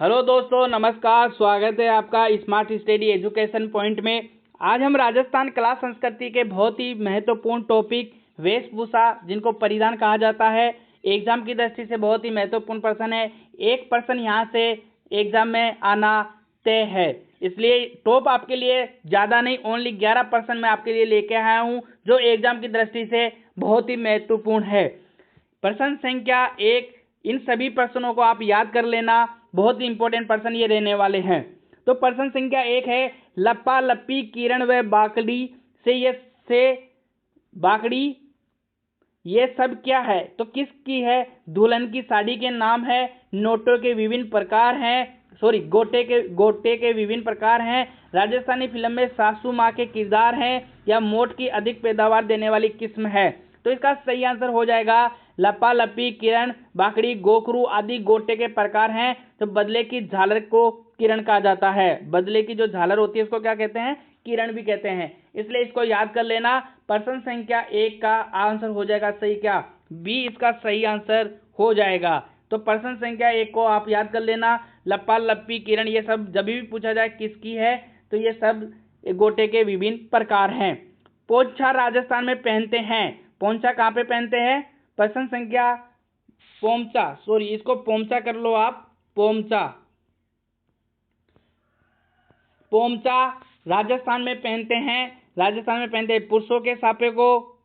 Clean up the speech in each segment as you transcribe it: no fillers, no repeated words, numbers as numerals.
Hello दोस्तों, नमस्कार। स्वागत है आपका स्मार्ट स्टडी एजुकेशन पॉइंट में। आज हम राजस्थान कला संस्कृति के बहुत ही महत्वपूर्ण टॉपिक वेशभूषा, जिनको परिधान कहा जाता है, एग्जाम की दृष्टि से बहुत ही महत्वपूर्ण प्रश्न है। एक प्रश्न यहाँ से एग्जाम में आना तय है, इसलिए टॉप आपके लिए ज़्यादा नहीं, ओनली 11 प्रश्न मैं आपके लिए लेके आया हूँ जो एग्जाम की दृष्टि से बहुत ही महत्वपूर्ण है। प्रश्न संख्या 1, इन सभी प्रश्नों को आप याद कर लेना, बहुत ही इंपॉर्टेंट प्रश्न ये रहने वाले हैं। तो प्रश्न संख्या 1 है, लप्पा लप्पी किरण व बाकड़ी से बाकड़ी ये सब क्या है? तो किसकी है? दुल्हन की साड़ी के नाम है, नोटों के विभिन्न प्रकार हैं, गोटे के विभिन्न प्रकार हैं, राजस्थानी फिल्म में सासू माँ के किरदार हैं, या मोट की अधिक पैदावार देने वाली किस्म है। तो इसका सही आंसर हो जाएगा लपा लपी किरण बाकड़ी गोखरू आदि गोटे के प्रकार हैं। तो बदले की झालर को किरण कहा जाता है, बदले की जो झालर होती है उसको क्या कहते हैं? किरण भी कहते हैं, इसलिए इसको याद कर लेना। प्रश्न संख्या 1 का आंसर हो जाएगा सही क्या? बी इसका सही आंसर हो जाएगा। तो प्रश्न संख्या 1 को आप याद कर लेना, लप्पा लप्पी किरण ये सब जब भी पूछा जाए किसकी है, तो ये सब गोटे के विभिन्न प्रकार हैं। पोंछा राजस्थान में पहनते हैं, पोंछा कहाँ पे पहनते हैं? प्रश्न संख्या इसको पोमचा कर लो आप, पोमचा राजस्थान में पहनते हैं, पुरुषों के साफे को,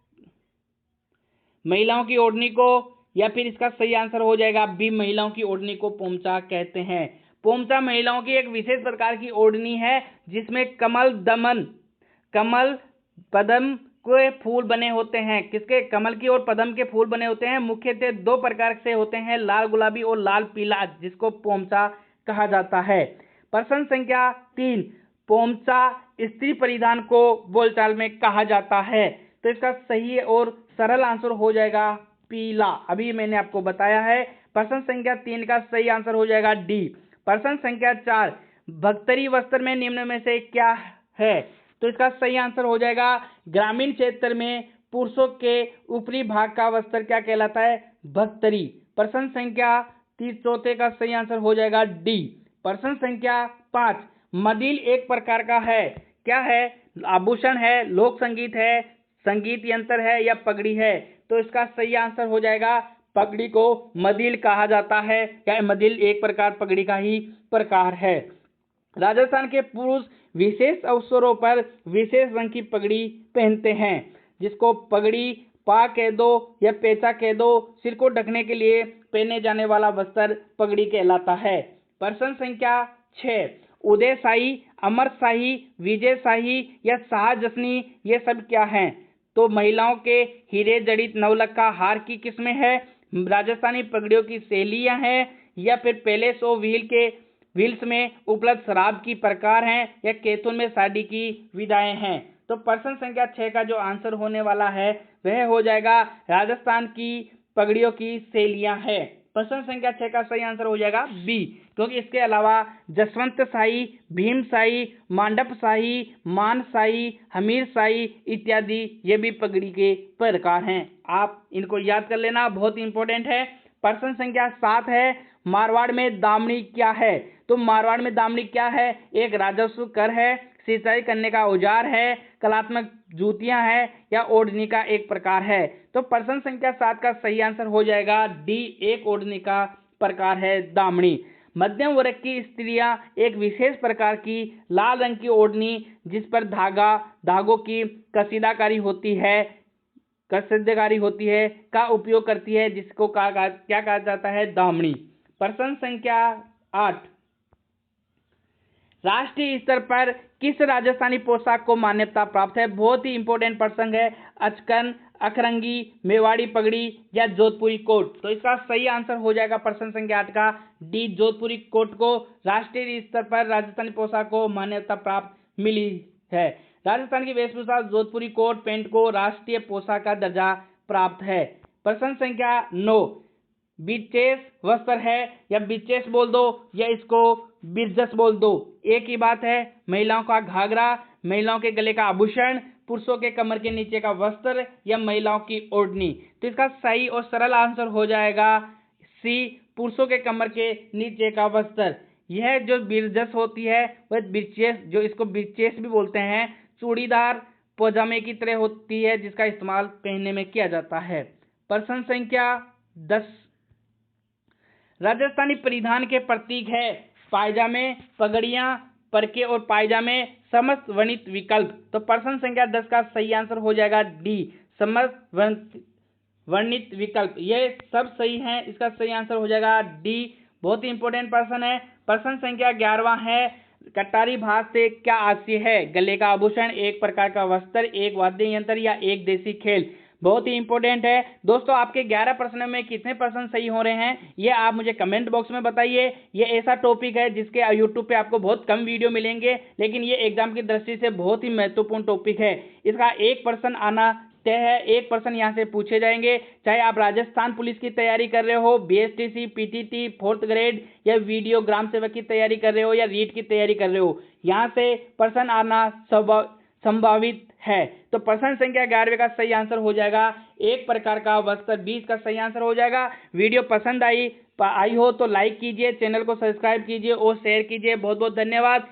महिलाओं की ओढ़नी को, या फिर इसका सही आंसर हो जाएगा बी, महिलाओं की ओढ़नी को पोमचा कहते हैं। पोमचा महिलाओं की एक विशेष प्रकार की ओढ़नी है जिसमें कमल पद्म के फूल बने होते हैं। किसके? कमल की और पद्म के फूल बने होते हैं। मुख्यतः 2 प्रकार से होते हैं, लाल गुलाबी और लाल पीला, जिसको पोमचा कहा जाता है। प्रश्न संख्या 3, पोमचा स्त्री परिधान को बोलचाल में कहा जाता है। तो इसका सही और सरल आंसर हो जाएगा पीला, अभी मैंने आपको बताया है। प्रश्न संख्या 3 का सही आंसर हो जाएगा डी। प्रश्न संख्या 4, भक्तरी वस्त्र में निम्न में से क्या है? तो इसका सही आंसर हो जाएगा ग्रामीण क्षेत्र में पुरुषों के ऊपरी भाग का वस्त्र क्या कहलाता है? भक्तरी। प्रश्न संख्या 4 का सही आंसर हो जाएगा डी। प्रश्न संख्या 5, मदिल एक प्रकार का है, क्या है? आभूषण है, लोक संगीत है, संगीत यंत्र है, या पगड़ी है? तो इसका सही आंसर हो जाएगा पगड़ी को मदिल कहा जाता है, या मदिल एक प्रकार पगड़ी का ही प्रकार है। राजस्थान के पुरुष विशेष अवसरों पर विशेष रंग की पगड़ी पहनते हैं, जिसको पगड़ी पा कह दो या पेचा कह दो। सिर को ढकने के लिए पहने जाने वाला वस्त्र पगड़ी कहलाता है। प्रश्न संख्या 6, उदय शाही, अमर शाही, विजय शाही, या शाहजस्नी ये सब क्या हैं? तो महिलाओं के हीरे जड़ित नवलखा हार की किस्में हैं, राजस्थानी पगड़ियों की शैलियां हैं, या फिर पैलेस ऑफ व्हील्स में उपलब्ध शराब की प्रकार हैं, या कैथून में शादी की विधाएं हैं। तो प्रश्न संख्या 6 का जो आंसर होने वाला है वह हो जाएगा राजस्थान की पगड़ियों की शैलियां है। प्रश्न संख्या 6 का सही आंसर हो जाएगा बी, क्योंकि इसके अलावा जसवंत शाही, भीम शाही, मांडप शाही, मान शाही, हमीर शाही इत्यादि ये भी पगड़ी के प्रकार हैं। आप इनको याद कर लेना, बहुत इंपॉर्टेंट है। प्रश्न संख्या 7 है, मारवाड़ में दामनी क्या है? तो मारवाड़ में दामनी क्या है? एक राजस्व कर है, सिंचाई करने का औजार है, कलात्मक जूतियां हैं, या ओढ़नी का एक प्रकार है। तो प्रश्न संख्या 7 का सही आंसर हो जाएगा डी, एक ओढ़नी का प्रकार है दामनी। मध्यम वर्ग की स्त्रियां एक विशेष प्रकार की लाल रंग की ओढ़नी जिस पर धागों की कसीदाकारी होती है का उपयोग करती है, जिसको क्या कहा जाता है? दामनी। प्रश्न संख्या 8, राष्ट्रीय स्तर पर किस राजस्थानी पोशाक को मान्यता प्राप्त है? बहुत ही इंपॉर्टेंट प्रसंग है। अचकन, अखरंगी, मेवाड़ी पगड़ी, या जोधपुरी कोट? तो इसका सही आंसर हो जाएगा प्रश्न संख्या 8 का डी, जोधपुरी कोट को राष्ट्रीय स्तर पर राजस्थानी पोशाक को मान्यता प्राप्त मिली है। राजस्थान की वेशभूषा जोधपुरी कोट पैंट को राष्ट्रीय पोशाक का दर्जा प्राप्त है। प्रश्न संख्या 9, बिचेस वस्त्र है, या बिचेस बोल दो या इसको बिरजस बोल दो, एक ही बात है। महिलाओं का घाघरा, महिलाओं के गले का आभूषण, पुरुषों के कमर के नीचे का वस्त्र, या महिलाओं की ओढ़नी? तो इसका सही और सरल आंसर हो जाएगा सी, पुरुषों के कमर के नीचे का वस्त्र। यह जो बिरजस होती है वह बिरचेस, जो इसको बिरचेस भी बोलते हैं, चूड़ीदार पजामे की तरह होती है जिसका इस्तेमाल पहनने में किया जाता है। प्रश्न संख्या 10, राजस्थानी परिधान के प्रतीक है पायजामे, पगड़ियां, परके और पायजामे, समस्त वर्णित विकल्प। तो प्रश्न संख्या 10 का सही आंसर हो जाएगा डी, समस्त वर्णित विकल्प। ये सब सही है, इसका सही आंसर हो जाएगा डी। बहुत ही इंपॉर्टेंट प्रश्न है। प्रश्न संख्या 11वां है, कटारी भास से क्या आशय है? गले का आभूषण, एक प्रकार का वस्त्र, एक वाद्य यंत्र या एक देसी खेल। बहुत ही इंपॉर्टेंट है दोस्तों। आपके 11 प्रश्नों में कितने प्रश्न सही हो रहे हैं ये आप मुझे कमेंट बॉक्स में बताइए। ये ऐसा टॉपिक है जिसके यूट्यूब पे आपको बहुत कम वीडियो मिलेंगे, लेकिन ये एग्जाम की दृष्टि से बहुत ही महत्वपूर्ण टॉपिक है। इसका एक प्रश्न आना तय है, एक प्रश्न यहाँ से पूछे जाएंगे। चाहे आप राजस्थान पुलिस की तैयारी कर रहे हो, बीएसटीसी, पीटीटी, 4th ग्रेड या वीडियो ग्राम सेवक की तैयारी कर रहे हो या रीट की तैयारी कर रहे हो, यहाँ से प्रश्न आना संभावित है। तो प्रश्न संख्या 11 का सही आंसर हो जाएगा एक प्रकार का वस्त्र। 20 का सही आंसर हो जाएगा। वीडियो पसंद आई हो तो लाइक कीजिए, चैनल को सब्सक्राइब कीजिए और शेयर कीजिए। बहुत बहुत धन्यवाद।